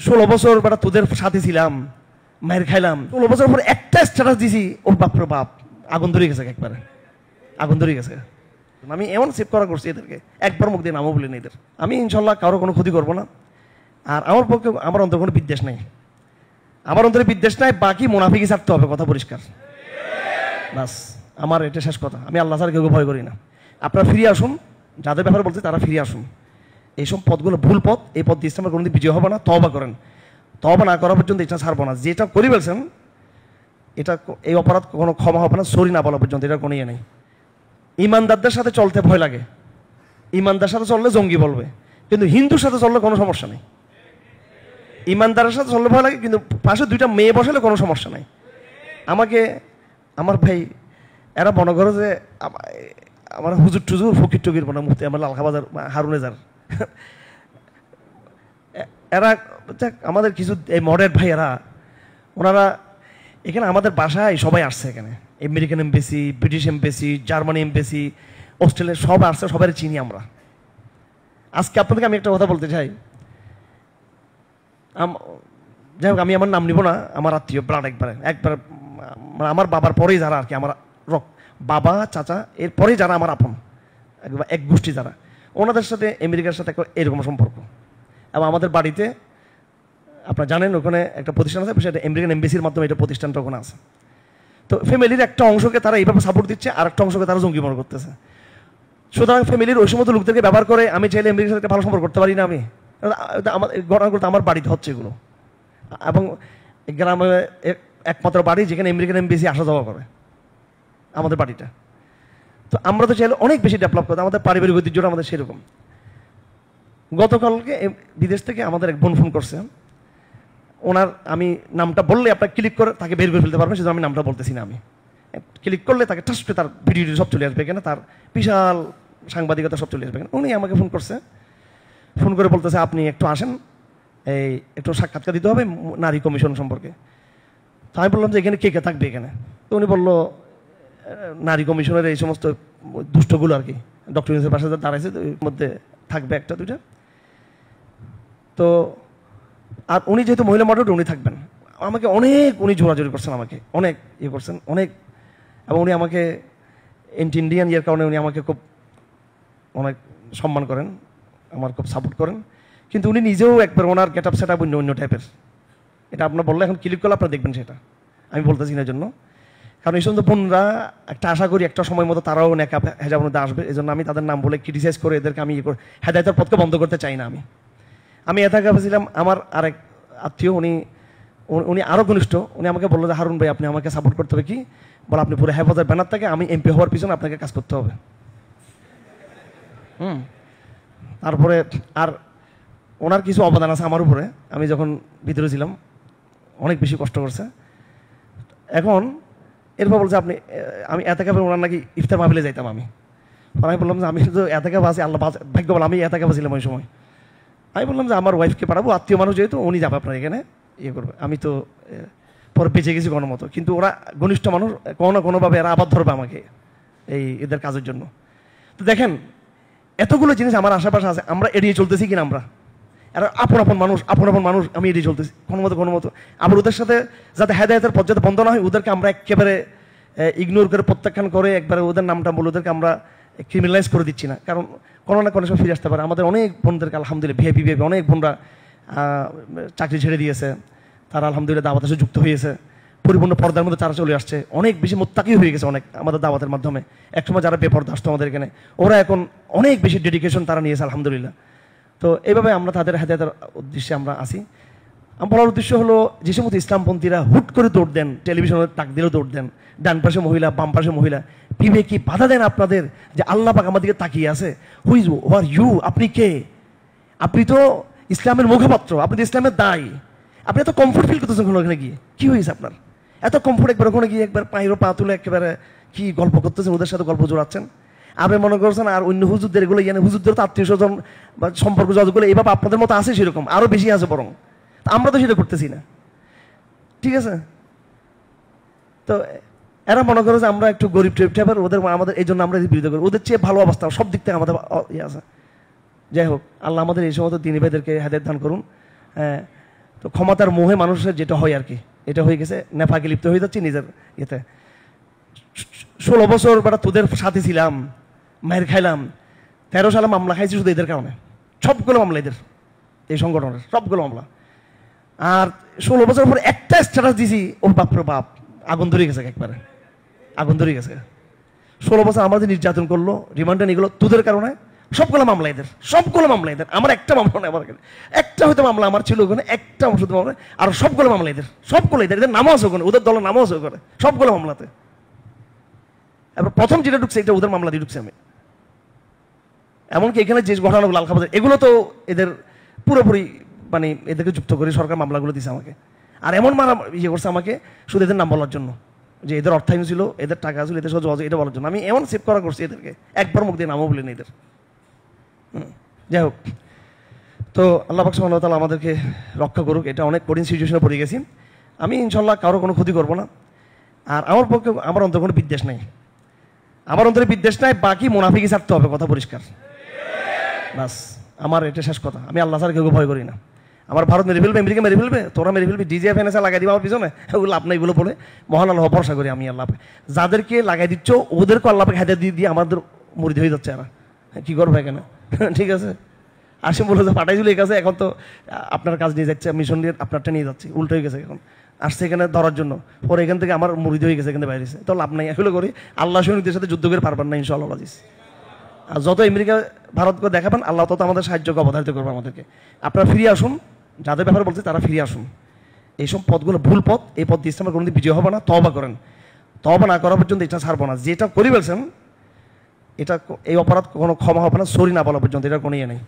16 বছর বেটা তোদের সাথে ছিলাম, মায়ের খাইলাম, 16 বছর পর একটা স্ট্যাটাস দিছি, ওর বাপরে বাপ আগুন ধরে গেছে, একবারে আগুন ধরে গেছে। আমি এমন সেভ করা করছি এদেরকে, একবার মুখ দিয়ে নামও বলিনি এদের। আমি ইনশাল্লাহ কারো কোনো ক্ষতি করবো না। আর আমার পক্ষে আমার অন্তরে কোনো বিদ্বেষ নাই, আমার অন্তরে বিদ্বেষ নাই। বাকি মুনাফিকি ছাড়তে হবে, কথা পরিষ্কার, বাস আমার এটা শেষ কথা। আমি আল্লাহ ছাড়া কেউ ভয় করি না। আপনারা ফিরে আসুন, যাদের ব্যাপারে বলছি তারা ফিরে আসুন। এইসব পথগুলো ভুল পথ, এই পথ দিয়ে ইসলামের কোনোদিন বিজয় হবে না। তওবা করেন, তওবা না করা পর্যন্ত এটা ছাড়বো না। যেটা করে ফেলছেন এটা, এই অপরাধ কোনো ক্ষমা হবে না, সরি না বলা পর্যন্ত, এটার কোনো ইয়ে নেই। ইমানদারদের সাথে চলতে ভয় লাগে, ইমানদার সাথে চললে জঙ্গি বলবে, কিন্তু হিন্দুর সাথে চললে কোনো সমস্যা নেই। ইমানদারের সাথে চললে ভয় লাগে, কিন্তু পাশে 2টা মেয়ে বসালে কোনো সমস্যা নাই। আমাকে আমার ভাই এরা মনে করো যে আমার হুজুর টুজুর ফকির টকির মনে মুফতি আমার লালখাবাজার হারুনেজার এরা আমাদের কিছু এই মডার্ন ভাই এরা, ওনারা এখানে আমাদের বাসায় সবাই আসছে। এখানে American embassy, British embassy, Germany embassy, Australia সব আসছে, সবাই চিনি আমরা। আজকে আপনাদেরকে আমি একটা কথা বলতে চাই, যাই হোক আমি আমার নাম নিব না, আমার আত্মীয় ব্লাড একবারে আমার বাবার পরেই যারা আর কি, আমার বাবা চাচা এর পরেই যারা আমার আপন এক গোষ্ঠী যারা, ওনাদের সাথে আমেরিকার সাথে এরকম সম্পর্ক। এবং আমাদের বাড়িতে আপনারা জানেন ওখানে একটা প্রতিষ্ঠান আছে, সেটা আমেরিকান এমবেসির মাধ্যমে এটা প্রতিষ্ঠানটা ওখানে আছে। তো ফ্যামিলির একটা অংশকে তারা এইভাবে সাপোর্ট দিচ্ছে, আর একটা অংশকে তারা জঙ্গি মনে করতেছে। সুতরাং ফ্যামিলির ওই সমস্ত লোকদেরকে ব্যবহার করে আমি চাইলে আমেরিকার সাথে ভালো সম্পর্ক করতে পারি না। আমি আমার ঘটনা করতে আমার বাড়িতে হচ্ছে এগুলো, এবং গ্রামে একমাত্র বাড়ি যেখানে আমেরিকান এমবেসি আসা যাওয়া করে আমাদের বাড়িটা। তো আমরা তো চাইলে অনেক বেশি ডেভেলপ করতে, আমাদের পারিবারিক ঐতিহ্যটা আমাদের সেরকম। গতকালকে বিদেশ থেকে আমাদের এক বোন ফোন করছে, ওনার আমি নামটা বললে আপনার ক্লিক করে তাকে বের করে ফেলতে পারবেন, সেজন্য আমি নামটা বলতেছি না। আমি ক্লিক করলে তাকে টাচ করে তার ভিডিও সব চলে আসবে এখানে, তার বিশাল সাংবাদিকতা সব চলে আসবে এখানে। উনি আমাকে ফোন করছে, ফোন করে বলতেছে আপনি একটু আসেন, এই একটু সাক্ষাৎকার দিতে হবে নারী কমিশন সম্পর্কে। তো আমি বললাম যে এখানে কে কে থাকবে এখানে? তো উনি বললো নারী কমিশনের এই সমস্ত দুষ্টগুলো আর কি, ডক্টর ইউনূসের পাশে দাঁড়াইছে, এর মধ্যে থাকবে 1-2টা। তো আর উনি যেহেতু মহিলা মডারেটর, উনি থাকবেন। আমাকে অনেক উনি জোরাজোরি করছেন, আমাকে অনেক ইয়ে করছেন অনেক, এবং উনি আমাকে ইন্ডিয়ান ইয়ের কারণে উনি আমাকে খুব অনেক সম্মান করেন, আমার খুব সাপোর্ট করেন। কিন্তু উনি নিজেও একবার ওনার গেট আপ সেট আপ অন্য টাইপের। এটা আপনার বললে এখন ক্লিক করলে আপনারা দেখবেন সেটা, আমি বলতেছি না জন্য। কারণ এই সমস্ত বোনরা একটা আশা করি একটা সময় মতো তারাও নেকাব হেজাবের মধ্যে আসবে, এই জন্য আমি তাদের নাম বলে ক্রিটিসাইজ করে এদেরকে আমি ইয়ে করে হেদায়েতের পথকে বন্ধ করতে চাই না। আমি এথাকা ছিলাম, আমার আরেক আত্মীয় উনি আরও ঘনিষ্ঠ, উনি আমাকে বললো যে হারুন ভাই আপনি আমাকে সাপোর্ট করতে হবে। কি বল, আপনি পুরো হেফাজতের ব্যানার থেকে আমি এমপি হওয়ার পিছনে আপনাকে কাজ করতে হবে। তারপরে আর ওনার কিছু অবদান আছে আমার উপরে, আমি যখন ভিতরে ছিলাম অনেক বেশি কষ্ট করছে। এখন এরপর বলছে আপনি, আমি এতেকাবে ওনার নাকি ইফতার মাহফিলে যাইতাম আমি বললাম যে আমি তো এতেকাবে আছি, আল্লাহ ভাগ্য বল আমি এতেকাবে ছিলাম ওই সময়। আমি বললাম যে আমার ওয়াইফকে পাঠাবো, আত্মীয় মানুষ যেহেতু উনি যাবে আপনার এখানে ইয়ে করবে। আমি তো পরে বেঁচে গেছি কোনো মতো, কিন্তু ওরা ঘনিষ্ঠ মানুষ, কোনো না কোনোভাবে এরা আবার ধরবে আমাকে এই এদের কাজের জন্য। তো দেখেন এতগুলো জিনিস আমার আশেপাশে আছে, আমরা এড়িয়ে চলতেছি কিনা? আমরা এরা আপন আপন মানুষ আমি এড়িয়ে চলতেছি কোনো মতো। আবার ওদের সাথে যাতে হেদায়েতের পথ যাতে বন্ধ না হয়, ওদেরকে আমরা একেবারে ইগনোর করে প্রত্যাখ্যান করে একবারে ওদের নামটা বলে ওদেরকে আমরা ক্রিমিনালাইজ করে দিচ্ছি না। কারণ কোনো না কোনো সময় ফিরে আসতে পারে। আমাদের অনেক বোনদেরকে আলহামদুলিল্লাহ ভিআইপি অনেক বোনরা চাকরি ছেড়ে দিয়েছে, তারা আলহামদুলিল্লাহ দাওয়াতের সাথে যুক্ত হয়েছে, পরিপূর্ণ পর্দার মধ্যে তারা চলে আসছে, অনেক বেশি মোত্তাকি হয়ে গেছে অনেক আমাদের দাওয়াতের মাধ্যমে। একসময় যারা বেপর্দা আসতো আমাদের এখানে, ওরা এখন অনেক বেশি ডেডিকেশন তারা নিয়েছে আলহামদুলিল্লাহ। তো এইভাবে আমরা তাদের হেদায়েতের উদ্দেশ্যে আমরা আসি। আমার বলার উদ্দেশ্য হলো, যে সমস্ত ইসলামপন্থীরা হুট করে দৌড় দেন, টেলিভিশনে ডাক দিলেও দৌড় দেন, ডান পাশে মহিলা বাম পাশে মহিলা, বিবেকে বাধা দেন আপনাদের যে আল্লাহ পাক আমাদেরকে তাকিয়ে আছে। Who is are you? আপনি কে? আপনি তো ইসলামের মুখপাত্র, আপনি তো ইসলামের দায়। আপনি এত কমফোর্ট ফিল করতেছেন ওখানে গিয়ে, কি হয়েছে আপনার এত কমফোর্ট? একবার ওখানে গিয়ে একবার পায়েরও পা তুলে একেবারে কি গল্প করতেছেন, ওদের সাথে গল্প জোড়াচ্ছেন। আপনি মনে করছেন আর অন্য হুজুরদের এগুলো ইয়ানে হুজুরদের তো আত্মীয় স্বজন বা সম্পর্ক যতগুলো এইভাবে আপনাদের মতো আছে, সেরকম আরো বেশি আছে বরং, আমরা তো সেটা করতেছি না। ঠিক আছে, তো এরা মনে করে যে আমরা একটু গরিব টাইপের, ওদের আমাদের এই জন্য আমরা বিরোধী করি। ওদের চেয়ে ভালো অবস্থা সব দিক থেকে আমাদের ইয়ে আছে। যাই হোক, আল্লাহ আমাদের এই সমস্ত দিনী ভাইদেরকে হেদায়েত দান করুন। তো ক্ষমতার মোহে মানুষের যেটা হয় আর কি, এটা হয়ে গেছে, নেফাকে লিপ্ত হয়ে যাচ্ছে নিজের ইয়েতে। 16 বছর বেটা তোদের সাথে ছিলাম, মায়ের খাইলাম, 13 সালে মামলা খাইছি শুধু এদের কারণে, সবগুলো মামলা এদের, এই সংগঠনের সবগুলো মামলা। আর 16 বছর পর একটা স্ট্যাটাস দিছি, ওর বাপরে বাপ, আগুন ধরে গেছে, একবারে আগুন ধরে গেছে। 16 বছর আমাদের নির্যাতন করলো, রিমান্ডে নিয়ে গেলো তোদের কারণে, সবগুলো মামলা এদের, সবগুলো মামলা এদের। আমার একটা মামলা নেই, আমার একটা হয়তো মামলা আমার ছিল ওখানে, একটা শুধু মামলা, আর সবগুলো মামলা এদের, সবগুলো এদের, এদের নামও আছে ওখানে, ওদের দলের নামও আছে ওখানে, সবগুলো মামলাতে। এবার প্রথম যেটা ঢুকছে এটা ওদের মামলা দিয়ে ঢুকছে আমি। এমনকি এখানে যে ঘটনাগুলো আলখাবাদের, এগুলো তো এদের পুরোপুরি মানে এদেরকে যুক্ত করে সরকার মামলাগুলো দিছে আমাকে। আর এমন মারা ইয়ে করছে আমাকে শুধু এদের নাম বলার জন্য, যে এদের অর্থায়ন ছিল, এদের টাকা ছিল, এদের সহজ এটা বলার জন্য। আমি এমন সেভ করা করছি এদেরকে, একবার মুখ দিয়ে নামও বলিনি এদের। যাই হোক, তো আল্লাহ পাক সুবহানাহু ওয়া তাআলা আমাদেরকে রক্ষা করুক। এটা অনেক কঠিন সিচুয়েশনে পড়ে গেছি। আমি ইনশাল্লাহ কারো কোনো ক্ষতি করবো না। আর আমার পক্ষে আমার অন্তরে কোনো বিদ্বেষ নাই, আমার অন্তরে বিদ্বেষ নাই। বাকি মুনাফিকি ছাড়তে হবে, কথা পরিষ্কার, বাস আমার এটা শেষ কথা। আমি আল্লাহ ছাড়া কেউ ভয় করি না। আমার ভারত মেরে ফেলবে, আমেরিকা মেরে ফেলবে, তোরা মেরে ফেলবি, ডিজে ফেনেসা লাগাই দিবে আমার পিছনে, ওগুলো আপনার এগুলো পড়ে মহান আল্লাহ ভরসা করি আমি। আল্লাহ যাদেরকে লাগাই দিচ্ছ ওদেরকে আল্লাহ হাতে দিয়ে দিয়ে আমাদের মুড়ি হয়ে যাচ্ছে, এরা কি করবে এখানে? ঠিক আছে, আসে বলে যে পাঠাইছিল এই কাছে, এখন তো আপনার কাজ নিয়ে যাচ্ছে, মিশন নিয়ে আপনারটা নিয়ে যাচ্ছি, উল্টো হয়ে গেছে। এখন আসছে এখানে ধরার জন্য, পরে এখান থেকে আমার মুড়ি হয়ে গেছে, এখানে বাইরেছে, তো লাভ নাই। এগুলো করি আল্লাহ সৈনিকদের সাথে যুদ্ধ করে পারবেন না ইনশাআল্লাহ আজিজ। আর যত আমেরিকা ভারতকে দেখাবেন, আল্লাহ তত আমাদের সাহায্যকে অবধারিত করবে আমাদেরকে। আপনারা ফিরে আসুন, যাদের ব্যাপারে বলছে তারা ফিরে আসুন। এইসব পথগুলো ভুল পথ, এই পথ দিয়ে ইসলামের কোনোদিন বিজয় হবে না। তওবা করেন, তওবা না করা পর্যন্ত এটা ছাড়বো না। যেটা করে ফেলছেন এটা, এই অপরাধ কোনো ক্ষমা হবে না, সরি না বলা পর্যন্ত, এটার কোনো ইয়ে নেই।